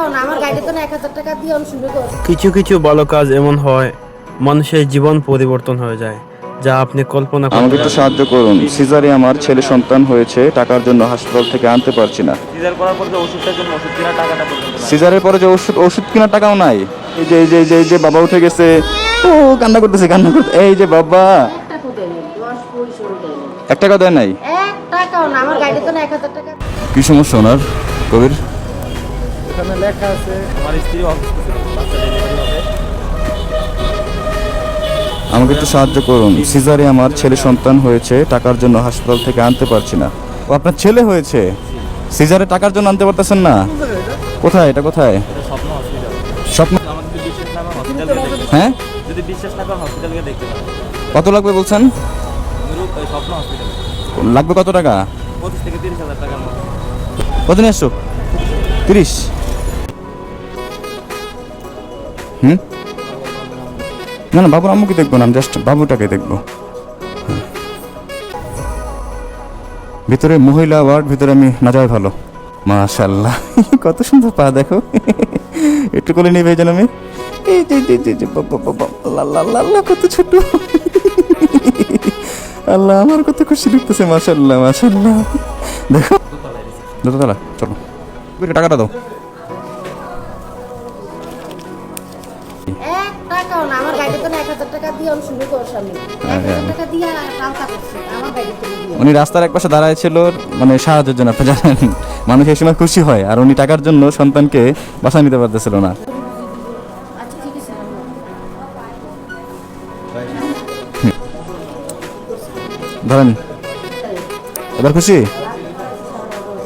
টাকাও না, আমার গাড়িতে তো 1000 টাকা দিয়ে আমি শুরু করছি। কিছু কিছু ভালো কাজ এমন হয় মানুষের জীবন পরিবর্তন হয়ে যায়, যা আপনি কল্পনা করতে আমাকে একটু পারেন। সাহায্য করুন, সিজারে আমার ছেলে সন্তান হয়েছে, টাকার জন্য হাসপাতাল থেকে আনতে পারছি না। সিজার করার পর যে ওষুধটার জন্য ওষুধ কেনার টাকাটা পর্যন্ত নাই। সিজারের পরে যে ওষুধ কেনার টাকাও নাই। এই যে বাবা উঠে গেছে, ও কান্না করতেছে। এই যে বাবা, একটা কোথায় নেই, 10 পয়সাও দেয় না। 1 টাকা দেয় নাই। 1 টাকাও না, আমার গাড়িতে তো 1000 টাকা। কি সমস্যা ওনার কবির? এখানে লেখা আছে আমার স্ত্রী অসুস্থ ছিল, বাচ্চা ডেলিভারি হবে। আমাকে একটু সাহায্য করুন, সিজারে আমার ছেলে সন্তান হয়েছে, টাকার জন্য হাসপাতাল থেকে আনতে পারছি না। ও আপনার ছেলে হয়েছে, সিজারে টাকার জন্য আনতে পারতেছেন না? কোথায় এটা, কোথায়? এটা স্বপ্ন হসপিটাল। স্বপ্ন? আমার যদি বিশ্বাস না করেন হসপিটালে দেখতে হ্যাঁ, পারেন। যদি বিশ্বাস না করেন হসপিটালে গিয়ে দেখতে পারেন। কত লাগবে বলছেন? ওই স্বপ্ন হসপিটালে লাগবে কত টাকা? 25 থেকে 30,000 টাকার মতো। কত নিয়ে আসছো? 30? না না, বাবুর আম্মুকে দেখবো না, আমি জাস্ট বাবুটাকে দেখবো। ভিতরে মহিলা ওয়ার্ড, ভিতরে আমি না যাওয়াই ভালো। মাশাআল্লাহ, কত সুন্দর পা দেখো। একটু কোলে নিয়ে ভেজন আমি। এই যে বাবা বাবা, আল্লাহ কত ছোট। আল্লাহ, আমার কত খুশি লাগতেছে। মাশাআল্লাহ মাশাআল্লাহ, দেখো দোতলা, চলো টাকাটা দাও। 1 টাকাও না, আমার গাড়িতে তো 1000 টাকা দিয়ে আমি শুরু করছি। আমি 1000 টাকা দিয়ে টাকা করছি আমার গাড়িতে দিয়ে। উনি রাস্তার এক পাশে দাঁড়ায় ছিল, মানে সাহায্যের জন্য। আপনি জানেন মানুষ এই সময় খুশি হয়, আর উনি টাকার জন্য সন্তানকে বাসা নিতে পারতেছিল না। আচ্ছা ঠিক আছে। ধরেন, এবার খুশি?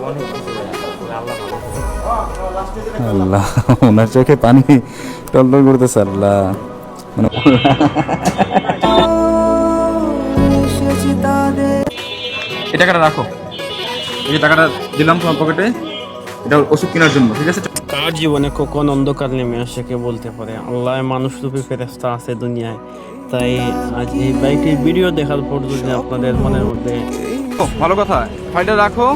অনেক কিছু আল্লাহ ভালো। আল্লাহ, ওনার চোখে পানি টলটল করতেছে। আল্লাহ, মানে এই টাকাটা রাখো, এই টাকাটা দিলাম তোমার পকেটে, এটা ওষুধ কেনার জন্য, ঠিক আছে? কার জীবনে কখন অন্ধকার নেমে আসে কে বলতে পারে। আল্লাহ মানুষ রূপী ফেরেশতা আছে দুনিয়ায়, তাই আজ এই বাইকের ভিডিও দেখার পর যদি আপনাদের মনের মধ্যে ভালো কথা, ফাইলটা রাখো,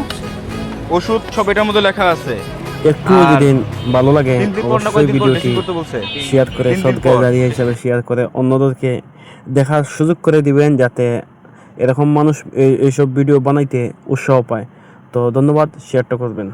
ওষুধ সব এটার মধ্যে লেখা আছে। একটু যদি ভালো লাগে অবশ্যই ভিডিওটি শেয়ার করে সদকার দাঁড়িয়ে হিসাবে শেয়ার করে অন্যদেরকে দেখার সুযোগ করে দিবেন, যাতে এরকম মানুষ এইসব ভিডিও বানাইতে উৎসাহ পায়। তো ধন্যবাদ, শেয়ারটা করবেন।